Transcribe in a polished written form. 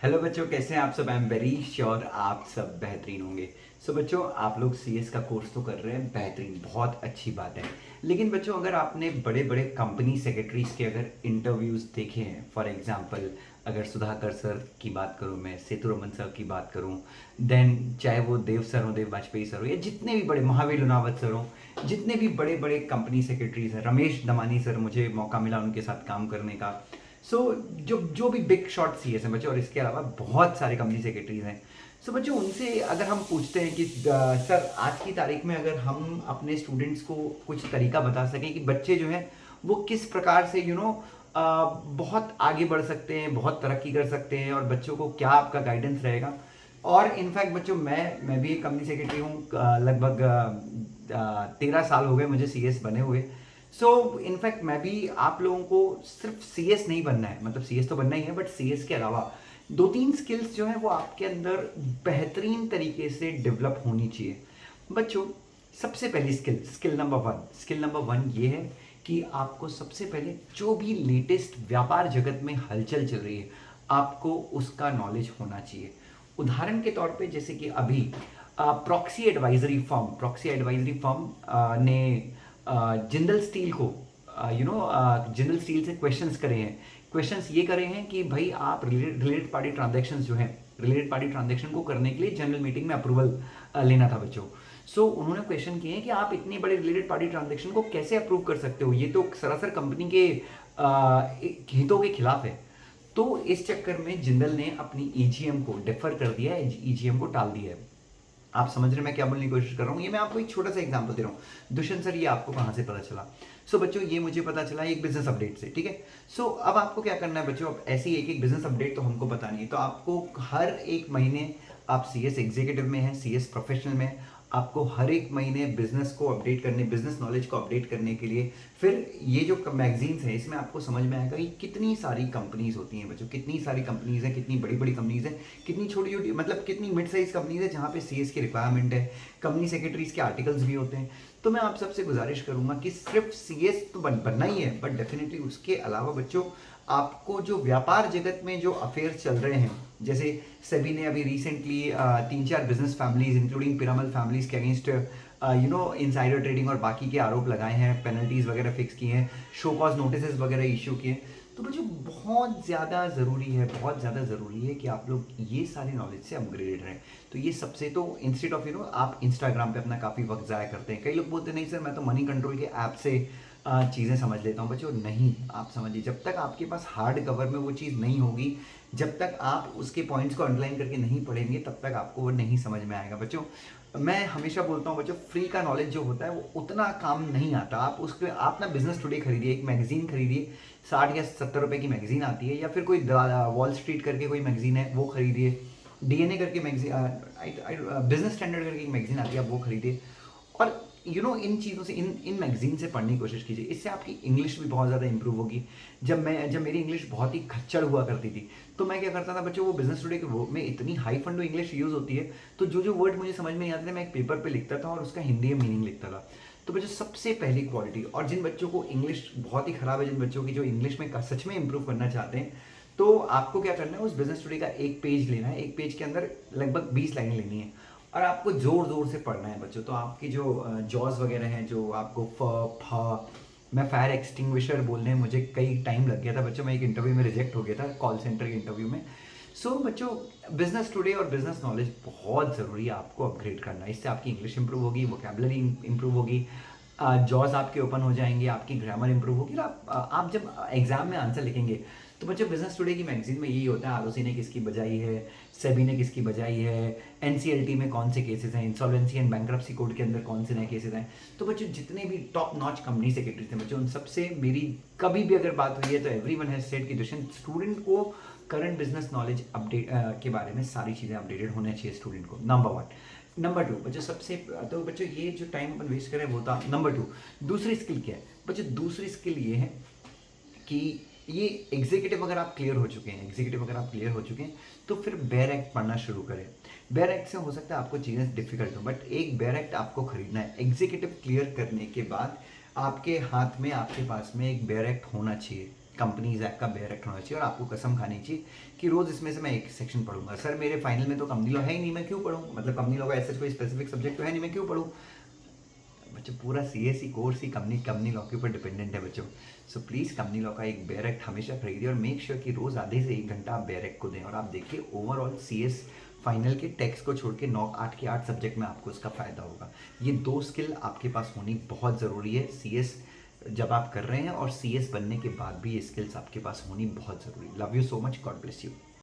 Hello बच्चों, कैसे हैं आप सब। आई एम वेरी श्योर आप सब बेहतरीन होंगे। सो बच्चों, आप लोग सीएस का कोर्स तो कर रहे हैं, बेहतरीन, बहुत अच्छी बात है। लेकिन बच्चों, अगर आपने बड़े बड़े कंपनी सेक्रेटरीज के अगर इंटरव्यूज़ देखे हैं, फॉर एग्जांपल अगर सुधाकर सर की बात करूं, मैं सेतुरमन सर की बात करूं, देन चाहे वो देव सर हो, देव वाजपेयी सर हो, या जितने भी बड़े महावीर लुनावत सर हो, जितने भी बड़े बड़े कंपनी सेक्रेटरीज हैं, रमेश दमानी सर, मुझे मौका मिला उनके साथ काम करने का। सो जो जो भी बिग शॉट सीएस हैं बच्चों, और इसके अलावा बहुत सारे कंपनी सेक्रेटरीज हैं। सो बच्चों, उनसे अगर हम पूछते हैं कि सर, आज की तारीख में अगर हम अपने स्टूडेंट्स को कुछ तरीका बता सकें कि बच्चे जो हैं वो किस प्रकार से बहुत आगे बढ़ सकते हैं, बहुत तरक्की कर सकते हैं, और बच्चों को क्या आपका गाइडेंस रहेगा। और इनफैक्ट बच्चों, मैं भी एक कंपनी सेक्रेटरी हूँ, लगभग 13 साल हो गए मुझे सीएस बने हुए। सो इनफैक्ट मैं भी आप लोगों को सिर्फ सीएस नहीं बनना है, मतलब सीएस तो बनना ही है, बट सीएस के अलावा दो तीन स्किल्स जो है वो आपके अंदर बेहतरीन तरीके से डेवलप होनी चाहिए बच्चों। सबसे पहली स्किल नंबर वन ये है कि आपको सबसे पहले जो भी लेटेस्ट व्यापार जगत में हलचल चल रही है, आपको उसका नॉलेज होना चाहिए। उदाहरण के तौर पे, जैसे कि अभी प्रॉक्सी एडवाइजरी फर्म ने जिंदल स्टील को जिंदल स्टील से क्वेश्चंस करे हैं। क्वेश्चंस ये करे हैं कि भाई, आप रिलेटेड पार्टी ट्रांजैक्शंस जो हैं, रिलेटेड पार्टी ट्रांजैक्शन को करने के लिए जनरल मीटिंग में अप्रूवल लेना था बच्चों। सो उन्होंने क्वेश्चन किए हैं कि आप इतने बड़े रिलेटेड पार्टी ट्रांजैक्शन को कैसे अप्रूव कर सकते हो, ये तो सरासर कंपनी के हितों के खिलाफ है। तो इस चक्कर में जिंदल ने अपनी ईजीएम को डिफर कर दिया है, ईजीएम को टाल दिया है। आप समझ रहे हैं मैं क्या बोलने की कोशिश कर रहा हूँ। ये मैं आपको एक छोटा सा एग्जांपल दे रहा हूँ। दुष्यंत सर, ये आपको कहाँ से पता चला? बच्चों, ये मुझे पता चला एक बिजनेस अपडेट से, ठीक है। अब आपको क्या करना है बच्चों, अब ऐसी एक एक बिजनेस अपडेट तो हमको पता नहीं है, तो आपको हर एक महीने, आप सीएस एग्जीक्यूटिव में हैं, सीएस प्रोफेशनल में हैं, आपको हर एक महीने बिजनेस को अपडेट करने, बिजनेस नॉलेज को अपडेट करने के लिए, फिर ये जो मैगजीन्स हैं इसमें आपको समझ में आएगा कि कितनी सारी कंपनीज होती हैं बच्चों, कितनी सारी कंपनीज हैं, कितनी बड़ी बड़ी कंपनीज हैं, कितनी छोटी छोटी, मतलब कितनी मिड साइज कंपनीज है जहाँ पे सीएस की रिक्वायरमेंट है। कंपनी सेक्रेटरीज के आर्टिकल्स भी होते हैं। तो मैं आप सबसे गुजारिश करूंगा कि सिर्फ सीएस तो बनना ही है, बट डेफिनेटली उसके अलावा बच्चों, आपको जो व्यापार जगत में जो अफेयर्स चल रहे हैं, जैसे सेबी ने अभी recently 3-4 business families including Piramal families के अगेंस्ट इनसाइडर ट्रेडिंग और बाकी के आरोप लगाए हैं, पेनल्टीज वगैरह फिक्स किए हैं, शो कॉज नोटिस वगैरह इशू किए। तो बच्चों, बहुत ज़्यादा ज़रूरी है, बहुत ज़्यादा ज़रूरी है कि आप लोग ये सारे नॉलेज से अपग्रेडेड रहें। तो ये सबसे, तो इंस्टेड ऑफ आप इंस्टाग्राम पे अपना काफ़ी वक्त ज़ाया करते हैं। कई लोग बोलते हैं नहीं सर, मैं तो मनी कंट्रोल के ऐप से चीज़ें समझ लेता हूँ। बच्चों नहीं, आप समझिए, जब तक आपके पास हार्ड कवर में वो चीज़ नहीं होगी, जब तक आप उसके पॉइंट्स को अंडरलाइन करके नहीं पढ़ेंगे, तब तक आपको वो नहीं समझ में आएगा बच्चों। मैं हमेशा बोलता हूँ बच्चों, फ्री का नॉलेज जो होता है वो उतना काम नहीं आता। आप ना बिजनेस टुडे खरीदिए, एक मैगजीन खरीदिए, 60 या 70 रुपए की मैगजीन आती है, या फिर कोई वॉल स्ट्रीट करके कोई मैगजीन है वो खरीदिए, डीएनए करके मैगजीन, बिजनेस स्टैंडर्ड करके एक मैगजीन आती है, आप वो खरीदिए। और इन चीज़ों से, इन मैगजीन से पढ़ने की कोशिश कीजिए। इससे आपकी इंग्लिश भी बहुत ज़्यादा इंप्रूव होगी। जब मेरी इंग्लिश बहुत ही खच्चड़ हुआ करती थी, तो मैं क्या करता था बच्चों, वो बिजनेस टुडे के वो में इतनी हाई फंडो इंग्लिश यूज़ होती है, तो जो जो वर्ड मुझे समझ में नहीं आते थे, मैं एक पेपर पे लिखता था और उसका हिंदी में मीनिंग लिखता था। तो बच्चों, सबसे पहली क्वालिटी, और जिन बच्चों को इंग्लिश बहुत ही खराब है, जिन बच्चों की जो इंग्लिश में सच में इंप्रूव करना चाहते हैं, तो आपको क्या करना है, उस बिजनेस टुडे का एक पेज लेना है। एक पेज के अंदर लगभग 20 लाइनें लेनी है, और आपको जोर जोर से पढ़ना है बच्चों। तो आपकी जो जॉज वगैरह हैं, जो आपको मैं फायर एक्सटिंग्विशर बोलने में मुझे कई टाइम लग गया था बच्चों, मैं एक इंटरव्यू में रिजेक्ट हो गया था, कॉल सेंटर के इंटरव्यू में। बच्चों, बिजनेस टुडे और बिजनेस नॉलेज बहुत ज़रूरी है आपको अपग्रेड करना। इससे आपकी इंग्लिश इंप्रूव होगी, वोकेबलरी इंप्रूव होगी, जॉज आपके ओपन हो जाएंगे, आपकी ग्रामर इंप्रूव होगी, और आप जब एग्जाम में आंसर लिखेंगे, तो बच्चों, बिजनेस टुडे की मैगजीन में यही होता है, आरओसी ने किसकी बजाई है, सेबी ने किसकी बजाई है, एनसीएलटी में कौन से केसेस हैं, इंसॉल्वेंसी एंड बैंक्रप्सी कोड के अंदर कौन से नए केसेस हैं। तो बच्चों, जितने भी टॉप नॉच कंपनी सेक्रेटरी थे बच्चों, उन सबसे मेरी कभी भी अगर बात हुई है, तो एवरीवन हैज सेड कि दुष्यंत, स्टूडेंट को करंट बिजनेस नॉलेज अपडेट के बारे में सारी चीज़ें अपडेटेड होना चाहिए स्टूडेंट को, नंबर 1। नंबर 2 बच्चों, तो बच्चों, ये जो टाइम अपन वेस्ट करें वो था नंबर 2। दूसरी स्किल क्या है बच्चों? दूसरी स्किल ये है कि ये एग्जीक्यूटिव अगर आप क्लियर हो चुके हैं, तो फिर बेयर एक्ट पढ़ना शुरू करें। बेयर एक्ट से हो सकता है आपको चीज़ें डिफिकल्ट हो, बट एक बेयर एक्ट आपको खरीदना है। एग्जीक्यूटिव क्लियर करने के बाद आपके हाथ में, आपके पास में एक बेयर एक्ट होना चाहिए। कंपनीज एक्ट का बेयर एक्ट होना चाहिए और आपको कसम खानी चाहिए कि रोज़ इसमें से मैं एक सेक्शन पढ़ूंगा। सर मेरे फाइनल में तो कंपनी लॉ है ही नहीं, मैं क्यों पढ़ूँ, मतलब कंपनी लॉ का ऐसा कोई स्पेसिफिक सब्जेक्ट तो है नहीं, मैं क्यों पढ़ूँ। बच्चों पूरा सी एस सी कोर्स ही कंपनी लॉ के ऊपर डिपेंडेंट है बच्चों। सो प्लीज़ कंपनी लॉ का एक बेयर एक्ट हमेशा खरीदिए और मेक श्योर कि रोज़ आधे से 1 घंटा आप बेयर एक्ट को दें, और आप देखिए ओवरऑल सी एस फाइनल के टेक्स्ट को छोड़ के 9 8 के 8 सब्जेक्ट में आपको इसका फ़ायदा होगा। ये 2 स्किल आपके पास होनी बहुत ज़रूरी है सी एस जब आप कर रहे हैं, और सी एस बनने के बाद भी ये स्किल्स आपके पास होनी बहुत ज़रूरी है। Love you so much, God bless you.